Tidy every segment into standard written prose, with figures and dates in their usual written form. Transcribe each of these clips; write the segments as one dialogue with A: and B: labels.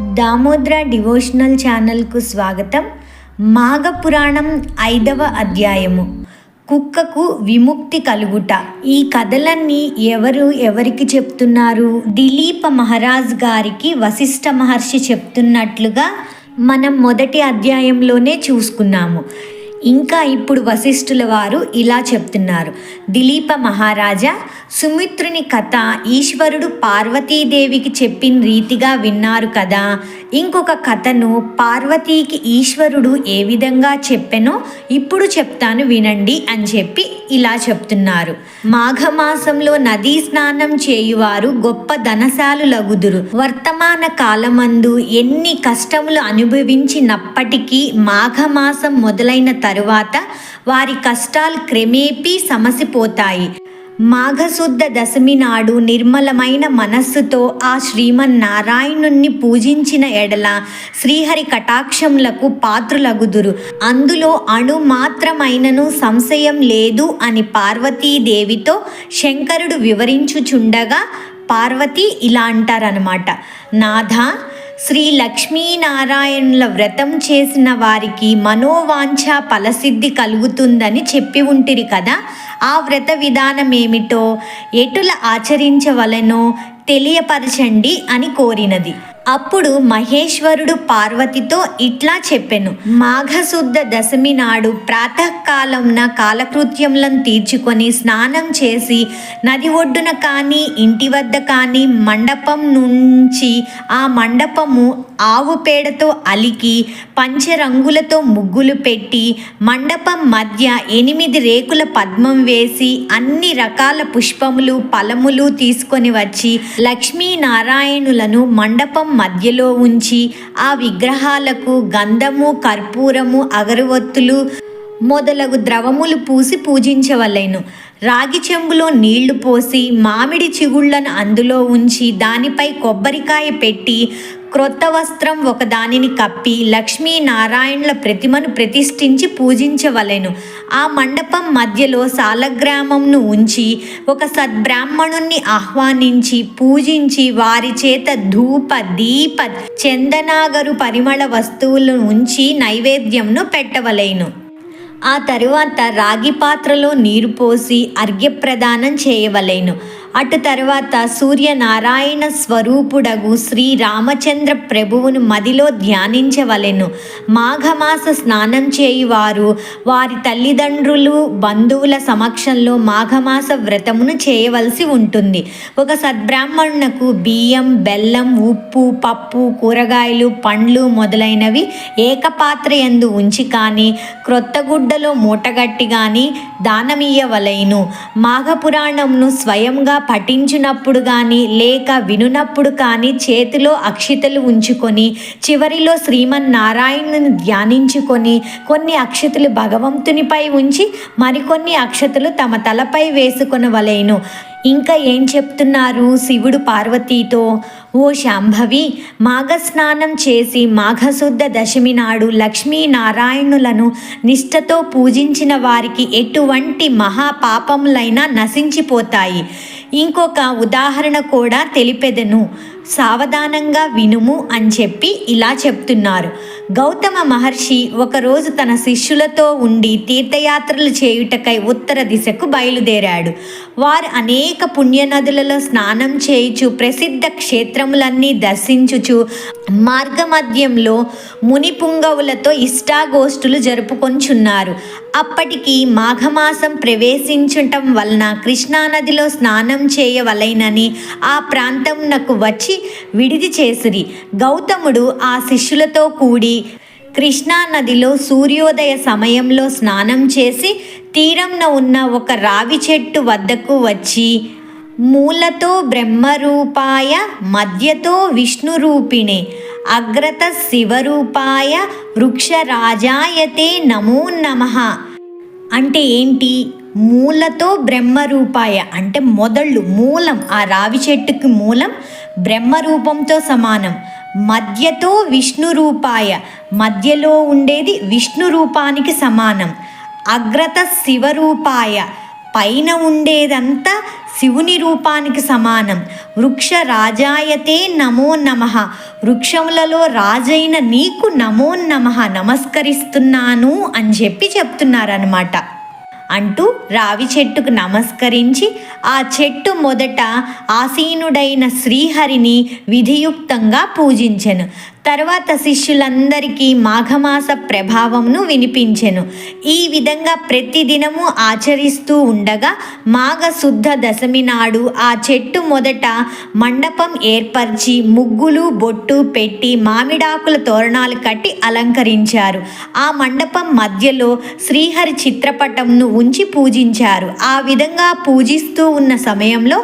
A: Damodra devotional ఛానల్కు స్వాగతం. మాఘపురాణం 5వ అధ్యాయము, కుక్కకు విముక్తి కలుగుట. ఈ కథలన్నీ ఎవరికి చెప్తున్నారు? దిలీప మహారాజ్ గారికి వశిష్ఠ మహర్షి చెప్తున్నట్లుగా మనం మొదటి అధ్యాయంలోనే చూసుకున్నాము. ఇంకా ఇప్పుడు వశిష్ఠుల వారు ఇలా చెప్తున్నారు. దిలీప మహారాజా, సుమిత్రుని కథ ఈశ్వరుడు పార్వతీదేవికి చెప్పిన రీతిగా విన్నారు కదా. ఇంకొక కథను పార్వతీకి ఈశ్వరుడు ఏ విధంగా చెప్పెనో ఇప్పుడు చెప్తాను వినండి అని చెప్పి ఇలా చెప్తున్నారు. మాఘమాసంలో నదీ స్నానం చేయువారు గొప్ప ధనశాలులగుదురు. వర్తమాన కాలమందు ఎన్ని కష్టములు అనుభవించినప్పటికీ మాఘమాసం మొదలైన తరువాత వారి కష్టాలు క్రమేపీ సమసిపోతాయి. మాఘశుద్ధ దశమి నాడు నిర్మలమైన మనస్సుతో ఆ శ్రీమన్నారాయణుణ్ణి పూజించిన ఎడల శ్రీహరి కటాక్షములకు పాత్రులగుదురు. అందులో అణు మాత్రమైనను సంశయం లేదు అని పార్వతీదేవితో శంకరుడు వివరించుచుండగా పార్వతి ఇలా అంటారనమాట. నాథ, శ్రీ లక్ష్మీనారాయణుల వ్రతం చేసిన వారికి మనోవాంఛ ఫలసిద్ధి కలుగుతుందని చెప్పి ఉంటిరి కదా. ఆ వ్రత విధానం ఏమిటో, ఎటుల ఆచరించవలెనో తెలియపరచండి అని కోరినది. అప్పుడు మహేశ్వరుడు పార్వతితో ఇట్లా చెప్పెను. మాఘశుద్ధ దశమి నాడు ప్రాతకాలంన కాలకృత్యములను తీర్చుకొని స్నానం చేసి నది ఒడ్డున కానీ ఇంటి వద్ద కానీ మండపం నుంచి ఆ మండపము ఆవు పేడతో అలికి పంచరంగులతో ముగ్గులు పెట్టి మండపం మధ్య 8 రేకుల పద్మం వేసి అన్ని రకాల పుష్పములు ఫలములు తీసుకొని వచ్చి లక్ష్మీనారాయణులను మండపం మధ్యలో ఉంచి ఆ విగ్రహాలకు గంధము, కర్పూరము, అగరవత్తులు మొదలగు ద్రవములు పూసి పూజించవలెను. రాగి చెంబులో నీళ్లు పోసి మామిడి చిగుళ్లను అందులో ఉంచి దానిపై కొబ్బరికాయ పెట్టి క్రొత్త వస్త్రం ఒకదానిని కప్పి లక్ష్మీనారాయణుల ప్రతిమను ప్రతిష్ఠించి పూజించవలెను. ఆ మండపం మధ్యలో సాలగ్రామంను ఉంచి ఒక సద్బ్రాహ్మణుణ్ణి ఆహ్వానించి పూజించి వారి చేత ధూప, దీప, చందనాగరు పరిమళ వస్తువులను ఉంచి నైవేద్యంను పెట్టవలెను. ఆ తరువాత రాగి పాత్రలో నీరు పోసి అర్ఘ్యప్రదానం చేయవలెను. అటు తర్వాత సూర్యనారాయణ స్వరూపుడగు శ్రీ రామచంద్ర ప్రభువును మదిలో ధ్యానించవలెను. మాఘమాస స్నానం చేయువారు వారి తల్లిదండ్రులు, బంధువుల సమక్షంలో మాఘమాస వ్రతమును చేయవలసి ఉంటుంది. ఒక సద్బ్రాహ్మణునకు బియ్యం, బెల్లం, ఉప్పు, పప్పు, కూరగాయలు, పండ్లు మొదలైనవి ఏకపాత్ర యందు ఉంచి కానీ క్రొత్త గుడ్డలో మూటగట్టి కానీ దానమియ్యవలెను. మాఘపురాణంను స్వయంగా పఠించినప్పుడు కానీ లేక వినున్నప్పుడు కానీ చేతిలో అక్షితలు ఉంచుకొని చివరిలో శ్రీమన్నారాయణుని ధ్యానించుకొని కొన్ని అక్షతలు భగవంతునిపై ఉంచి మరికొన్ని అక్షతలు తమ తలపై వేసుకొనవలెను. ఇంకా ఏం చెప్తున్నారు శివుడు పార్వతీతో? ఓ శాంభవి, మాఘస్నానం చేసి మాఘశుద్ధ దశమి నాడు లక్ష్మీనారాయణులను నిష్ఠతో పూజించిన వారికి ఎటువంటి మహాపాపములైనా నశించిపోతాయి. ఇంకొక ఉదాహరణ కూడా తెలిపెదను, సావధానంగా వినుము అని చెప్పి ఇలా చెప్తున్నారు. గౌతమ మహర్షి ఒకరోజు తన శిష్యులతో ఉండి తీర్థయాత్రలు చేయుటకై ఉత్తర దిశకు బయలుదేరాడు. వారు అనేక పుణ్యనదులలో స్నానం చేయుచు ప్రసిద్ధ క్షేత్రములన్నీ దర్శించుచు మార్గమధ్యంలో ముని పుంగవులతో ఇష్టాగోష్ఠులు జరుపుకొంచున్నారు. అప్పటికి మాఘమాసం ప్రవేశించటం వలన కృష్ణానదిలో స్నానం చేయవలెనని ఆ ప్రాంతంనకు వచ్చి విడిది చేసిరి. గౌతముడు ఆ శిష్యులతో కూడి కృష్ణానదిలో సూర్యోదయ సమయంలో స్నానం చేసి తీరంన ఉన్న ఒక రావి చెట్టు వద్దకు వచ్చి మూలతో బ్రహ్మరూపాయ, మధ్యతో విష్ణురూపిణే, అగ్రత శివరూపాయ వృక్షరాజాయతే నమో నమః అంటే ఏంటి? మూలతో బ్రహ్మరూపాయ అంటే మొదళ్ళు, మూలం, ఆ రావి చెట్టుకి మూలం బ్రహ్మరూపంతో సమానం. మధ్యతో విష్ణు రూపాయ, మధ్యలో ఉండేది విష్ణు రూపానికి సమానం. అగ్రత శివరూపాయ, పైన ఉండేదంతా శివుని రూపానికి సమానం. వృక్ష రాజాయతే నమో నమః, వృక్షములలో రాజైన నీకు నమో నమః, నమస్కరిస్తున్నాను అని చెప్తున్నారనమాట. అంటూ రావి చెట్టుకు నమస్కరించి ఆ చెట్టు మొదట ఆసీనుడైన శ్రీహరిని విధియుక్తంగా పూజించెను. తర్వాత శిష్యులందరికీ మాఘమాస ప్రభావమును వినిపించెను. ఈ విధంగా ప్రతిదినము ఆచరిస్తూ ఉండగా మాఘ శుద్ధ దశమి నాడు ఆ చెట్టు మొదట మండపం ఏర్పరిచి ముగ్గులు బొట్టు పెట్టి మామిడాకుల తోరణాలు కట్టి అలంకరించారు. ఆ మండపం మధ్యలో శ్రీహరి చిత్రపటంను ఉంచి పూజించారు. ఆ విధంగా పూజిస్తూ ఉన్న సమయంలో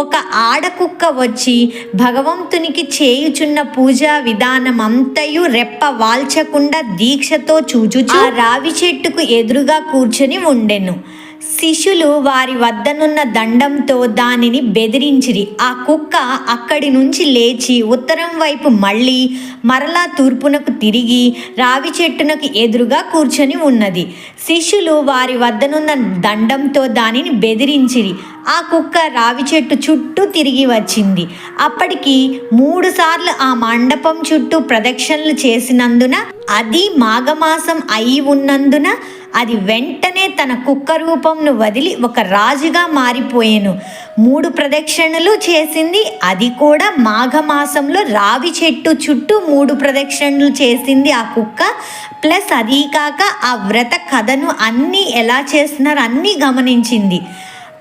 A: ఒక ఆడకుక్క వచ్చి భగవంతునికి చేయుచున్న పూజా విధానమంతయు రెప్ప వాల్చకుండా దీక్షతో చూచుచు ఆ రావి చెట్టుకు ఎదురుగా కూర్చొని ఉండెను. శిష్యులు వారి వద్దనున్న దండంతో దానిని బెదిరించిరి. ఆ కుక్క అక్కడి నుంచి లేచి ఉత్తరం వైపు మరలా తూర్పునకు తిరిగి రావి చెట్టునకు ఎదురుగా కూర్చొని ఉన్నది. శిష్యులు వారి వద్దనున్న దండంతో దానిని బెదిరించిరి. ఆ కుక్క రావి చెట్టు చుట్టూ తిరిగి వచ్చింది. అప్పటికి 3 సార్లు ఆ మండపం చుట్టూ ప్రదక్షిణలు చేసినందున, అది మాఘమాసం అయి ఉన్నందున అది వెంటనే తన కుక్క రూపంను వదిలి ఒక రాజుగా మారిపోయాను. 3 ప్రదక్షిణలు చేసింది. అది కూడా మాఘమాసంలో రావి చెట్టు చుట్టూ 3 ప్రదక్షిణలు చేసింది ఆ కుక్క. ప్లస్ అదీ కాక ఆ వ్రత కథను అన్నీ ఎలా చేస్తున్నారో అన్నీ గమనించింది.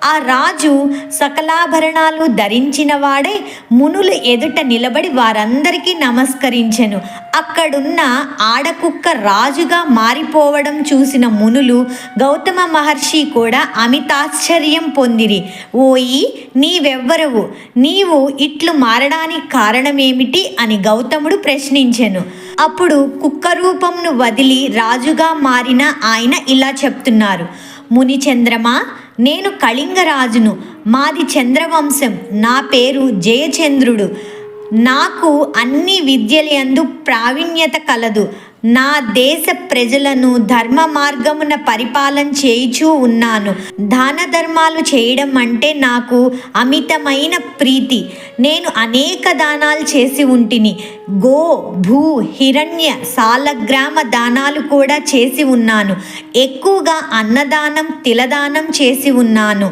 A: ఆ రాజు సకలాభరణాలు ధరించిన వాడై మునులు ఎదుట నిలబడి వారందరికీ నమస్కరించెను. అక్కడున్న ఆడకుక్క రాజుగా మారిపోవడం చూసిన మునులు గౌతమ మహర్షి కూడా అమితాశ్చర్యం పొందిరి. ఓయి, నీవెవ్వరవు? నీవు ఇట్లు మారడానికి కారణమేమిటి అని గౌతముడు ప్రశ్నించెను. అప్పుడు కుక్క రూపంను వదిలి రాజుగా మారిన ఆయన ఇలా చెప్తున్నారు: మునిచంద్రమా, నేను కళింగరాజును. మాది చంద్రవంశం. నా పేరు జయచంద్రుడు. నాకు అన్ని విద్యలందు ప్రావీణ్యత కలదు. నా దేశ ప్రజలను ధర్మ మార్గమున పరిపాలన చేయుచూ ఉన్నాను. దాన ధర్మాలు చేయడం అంటే నాకు అమితమైన ప్రీతి. నేను అనేక దానాలు చేసి ఉంటిని. గో, భూ, హిరణ్య, సాలగ్రామ దానాలు కూడా చేసి ఉన్నాను. ఎక్కువగా అన్నదానం, తిలదానం చేసి ఉన్నాను.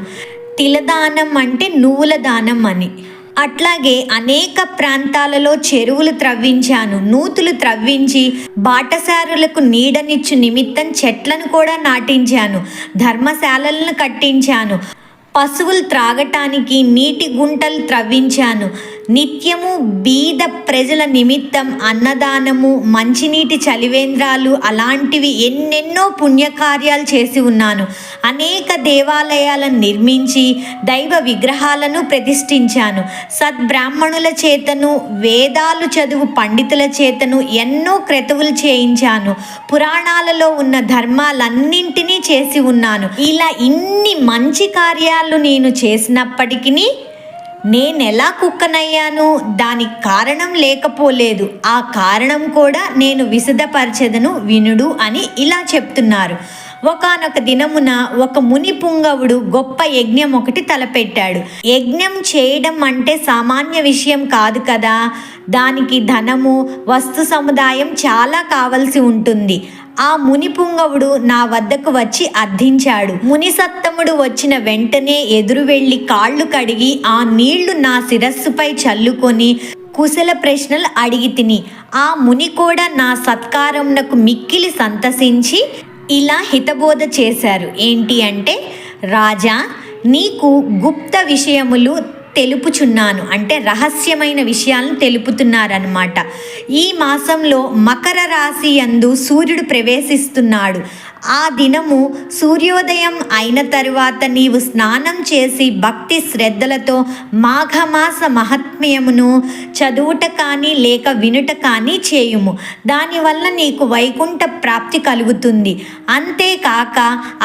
A: తిలదానం అంటే నువ్వుల దానం అని. అట్లాగే అనేక ప్రాంతాలలో చెరువులు త్రవ్వించాను. నూతులు త్రవ్వించి బాటసారులకు నీడనిచ్చు నిమిత్తం చెట్లను కూడా నాటించాను. ధర్మశాలలను కట్టించాను. పశువులు త్రాగటానికి నీటి గుంటలు త్రవ్వించాను. నిత్యము బీద ప్రజల నిమిత్తం అన్నదానము, మంచినీటి చలివేంద్రాలు, అలాంటివి ఎన్నెన్నో పుణ్యకార్యాలు చేసి ఉన్నాను. అనేక దేవాలయాలను నిర్మించి దైవ విగ్రహాలను ప్రతిష్ఠించాను. సద్బ్రాహ్మణుల చేతను, వేదాలు చదువు పండితుల చేతను ఎన్నో క్రతువులు చేయించాను. పురాణాలలో ఉన్న ధర్మాలన్నింటినీ చేసి ఉన్నాను. ఇలా ఇన్ని మంచి కార్యాలు నేను చేసినప్పటికీ నేనెలా కుక్కనయ్యాను? దానికి కారణం లేకపోలేదు. ఆ కారణం కూడా నేను విశదపరచెదను వినుడు అని ఇలా చెప్తున్నారు. ఒకానొక దినమున ఒక ముని పుంగవుడు గొప్ప యజ్ఞం ఒకటి తలపెట్టాడు. యజ్ఞం చేయడం అంటే సామాన్య విషయం కాదు కదా. దానికి ధనము, వస్తు సముదాయం చాలా కావలసి ఉంటుంది. ఆ ముని పుంగవుడు నా వద్దకు వచ్చి అర్థించాడు. ముని సత్తముడు వచ్చిన వెంటనే ఎదురు వెళ్ళి కాళ్ళు కడిగి ఆ నీళ్లు నా శిరస్సుపై చల్లుకొని కుశల ప్రశ్నలు అడిగి తిని, ఆ ముని కూడా నా సత్కారంనకు మిక్కిలి సంతసించి ఇలా హితబోధ చేశారు. ఏంటి అంటే, రాజా, నీకు గుప్త విషయములు తెలుపుచున్నాను అంటే రహస్యమైన విషయాలను తెలుపుతున్నారన్నమాట. ఈ మాసంలో మకర రాశి యందు సూర్యుడు ప్రవేశిస్తున్నాడు. ఆ దినము సూర్యోదయం అయిన తరువాత నీవు స్నానం చేసి భక్తి శ్రద్ధలతో మాఘమాస మహాత్మ్యమును చదువుట కానీ లేక వినుట కానీ చేయుము. దానివల్ల నీకు వైకుంఠ ప్రాప్తి కలుగుతుంది. అంతేకాక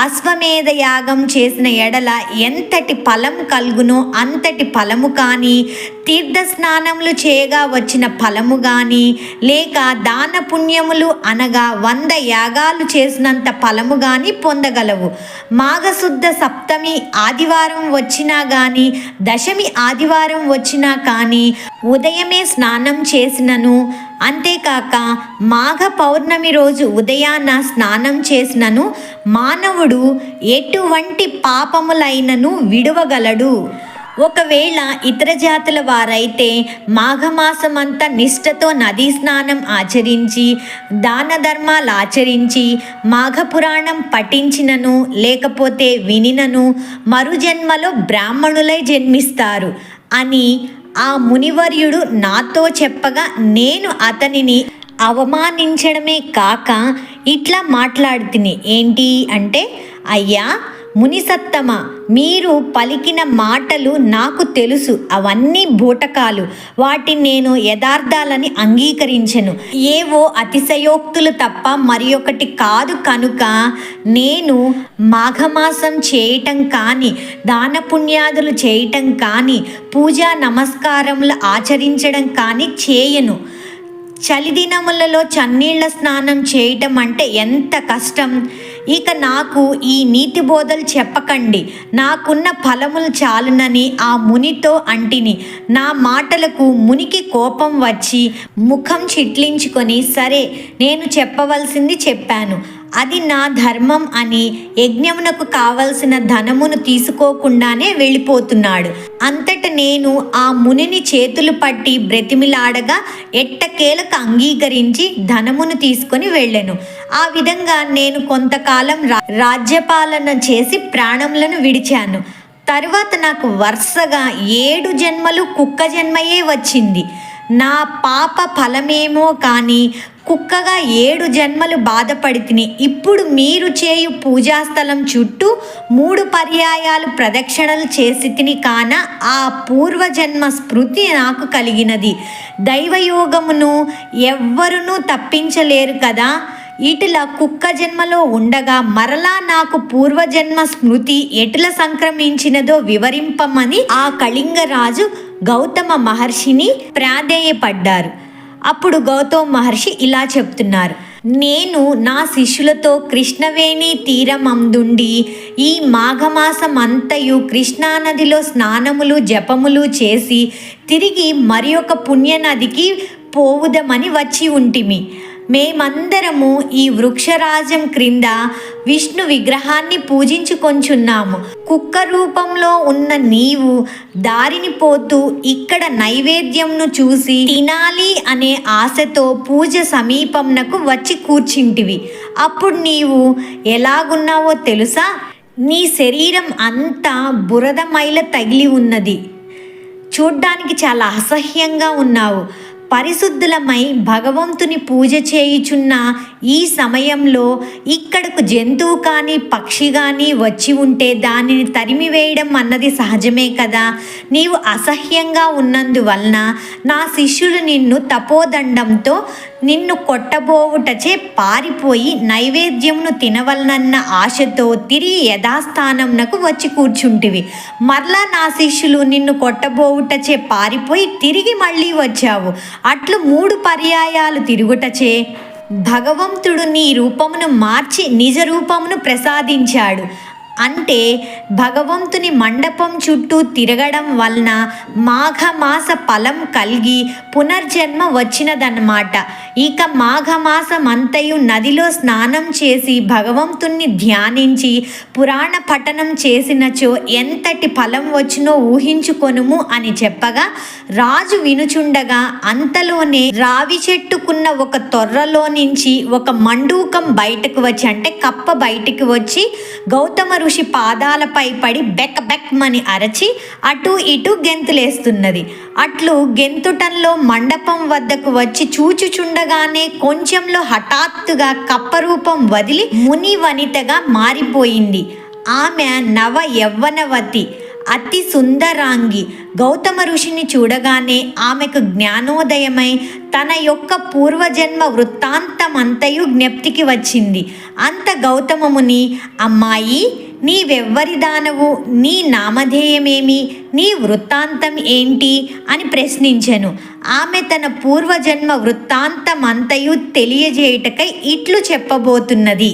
A: అశ్వమేధ యాగం చేసిన ఎడల ఎంతటి ఫలం కలుగునో అంతటి ఫలము కానీ, తీర్థ స్నానములు చేయగా వచ్చిన ఫలము కానీ, లేక దాన పుణ్యములు అనగా 100 యాగాలు చేసినంత ఫలము కానీ పొందగలవు. మాఘశుద్ధ సప్తమి ఆదివారం వచ్చినా కానీ, దశమి ఆదివారం వచ్చినా కానీ ఉదయమే స్నానం చేసినను, అంతేకాక మాఘ పౌర్ణమి రోజు ఉదయాన స్నానం చేసినను మానవుడు ఎటువంటి పాపములైనను విడువగలడు. ఒకవేళ ఇతర జాతుల వారైతే మాఘమాసమంతా నిష్ఠతో నదీ స్నానం ఆచరించి, దాన ధర్మాలు ఆచరించి, మాఘపురాణం పఠించినను లేకపోతే వినినను మరుజన్మలో బ్రాహ్మణులై జన్మిస్తారు అని ఆ మునివర్యుడు నాతో చెప్పగా, నేను అతనిని అవమానించడమే కాక ఇట్లా మాట్లాడుతుని. ఏంటి అంటే, అయ్యా మునిసత్తమ, మీరు పలికిన మాటలు నాకు తెలుసు, అవన్నీ బూటకాలు, వాటిని నేను యథార్థాలని అంగీకరించను. ఏవో అతిశయోక్తులు తప్ప మరి ఒకటి కాదు. కనుక నేను మాఘమాసం చేయటం కానీ, దాన పుణ్యాదులు చేయటం కానీ, పూజా నమస్కారములు ఆచరించడం కానీ చేయను. చలిదినములలో చన్నీళ్ల స్నానం చేయటం అంటే ఎంత కష్టం. ఇక నాకు ఈ నీతి బోధలు చెప్పకండి, నాకున్న ఫలములు చాలునని ఆ మునితో అంటిని. నా మాటలకు మునికి కోపం వచ్చి ముఖం చిట్లించుకొని, సరే నేను చెప్పవలసింది చెప్పాను, అది నా ధర్మం అని యజ్ఞమునకు కావలసిన ధనమును తీసుకోకుండానే వెళ్ళిపోతున్నాడు. అంతట నేను ఆ మునిని చేతులు పట్టి బ్రతిమిలాడగా ఎట్టకేలకు అంగీకరించి ధనమును తీసుకొని వెళ్ళెను. ఆ విధంగా నేను కొంతకాలం రాజ్యపాలన చేసి ప్రాణములను విడిచాను. తరువాత నాకు వరుసగా 7 జన్మలు కుక్క జన్మయే వచ్చింది. నా పాప ఫలమేమో కానీ కుక్కగా 7 జన్మలు బాధపడితిని. ఇప్పుడు మీరు చేయు పూజాస్థలం చుట్టూ 3 పర్యాయాలు ప్రదక్షిణలు చేసి తిని కాన ఆ పూర్వజన్మ స్మృతి నాకు కలిగినది. దైవయోగమును ఎవ్వరునూ తప్పించలేరు కదా. ఇటుల కుక్క జన్మలో ఉండగా మరలా నాకు పూర్వజన్మ స్మృతి ఎటుల సంక్రమించినదో వివరింపమని ఆ కళింగరాజు గౌతమ మహర్షిని ప్రాధేయపడ్డారు. అప్పుడు గౌతమ మహర్షి ఇలా చెప్తున్నారు, నేను నా శిష్యులతో కృష్ణవేణి తీరమందుండి ఈ మాఘమాసమంతయు కృష్ణానదిలో స్నానములు జపములు చేసి తిరిగి మరి ఒక పుణ్యనదికి పోవుదమని వచ్చి ఉంటిమి. మేమందరము ఈ వృక్షరాజం క్రింద విష్ణు విగ్రహాన్ని పూజించుకొంచున్నాము. కుక్క రూపంలో ఉన్న నీవు దారిని పోతూ ఇక్కడ నైవేద్యంను చూసి తినాలి అనే ఆశతో పూజ సమీపంనకు వచ్చి కూర్చుంటివి. అప్పుడు నీవు ఎలాగున్నావో తెలుసా? నీ శరీరం అంతా బురద మైల తగిలి ఉన్నది. చూడ్డానికి చాలా అసహ్యంగా ఉన్నావు. పరిశుద్ధులమై భగవంతుని పూజ చేయుచున్న ఈ సమయంలో ఇక్కడకు జంతువు కానీ పక్షి కానీ వచ్చి ఉంటే దానిని తరిమివేయడం అన్నది సహజమే కదా. నీవు అసహ్యంగా ఉన్నందువలన నా శిష్యులు నిన్ను తపోదండంతో నిన్ను కొట్టబోవుటచే పారిపోయి నైవేద్యమును తినవలనన్న ఆశతో తిరిగి యథాస్థానంనకు వచ్చి కూర్చుంటివి. మరలా నా శిష్యులు నిన్ను కొట్టబోవుటచే పారిపోయి తిరిగి మళ్ళీ వచ్చావు. అట్లు 3 పర్యాయాలు తిరుగుటచే భగవంతుడు నీ రూపమును మార్చి నిజ రూపమును ప్రసాదించాడు. అంటే భగవంతుని మండపం చుట్టూ తిరగడం వలన మాఘమాస ఫలం కలిగి పునర్జన్మ వచ్చినదన్నమాట. ఇక మాఘమాసమంతయు నదిలో స్నానం చేసి భగవంతుణ్ణి ధ్యానించి పురాణ పఠనం చేసినచో ఎంతటి ఫలం వచ్చినో ఊహించుకొనుము అని చెప్పగా రాజు వినుచుండగా అంతలోనే రావి చెట్టుకున్న ఒక తొర్రలో నుంచి ఒక మండూకం బయటకు వచ్చి, అంటే కప్ప బయటికి వచ్చి గౌతమ ఋషి పాదాలపై పడి బెక్ బెక్మని అరచి అటు ఇటు గెంతులేస్తున్నది. అట్లు గెంతుటంలో మండపం వద్దకు వచ్చి చూచుచుండగానే కొంచెంలో హఠాత్తుగా కప్పరూపం వదిలి ముని వనితగా మారిపోయింది. ఆమె నవ యవ్వనవతి, అతి సుందరాంగి. గౌతమ ఋషిని చూడగానే ఆమెకు జ్ఞానోదయమై తన యొక్క పూర్వజన్మ వృత్తాంతమంతయు జ్ఞప్తికి వచ్చింది. అంత గౌతమముని, అమ్మాయి, నీవెవ్వరి దానవు, నీ నామధేయమేమి, నీ వృత్తాంతం ఏంటి అని ప్రశ్నించెను. ఆమె తన పూర్వజన్మ వృత్తాంతమంతయు తెలియజేయుటకై ఇట్లు చెప్పబోతున్నది.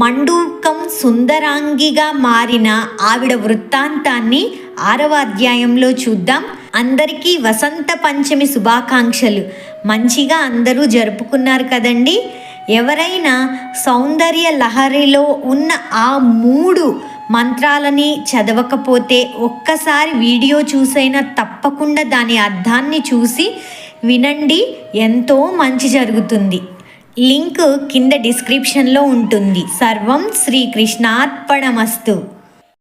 A: మండూకం సుందరాంగిగా మారిన ఆవిడ వృత్తాంతాన్ని 6వ అధ్యాయంలో చూద్దాం. అందరికీ వసంత పంచమి శుభాకాంక్షలు. మంచిగా అందరూ జరుపుకున్నారు కదండి. ఎవరైనా సౌందర్య లహరిలో ఉన్న ఆ 3 మంత్రాలని చదవకపోతే ఒక్కసారి వీడియో చూసైనా తప్పకుండా దాని అర్థాన్ని చూసి వినండి, ఎంతో మంచి జరుగుతుంది. లింక్ కింద డిస్క్రిప్షన్లో ఉంటుంది. సర్వం శ్రీకృష్ణార్పణమస్తు.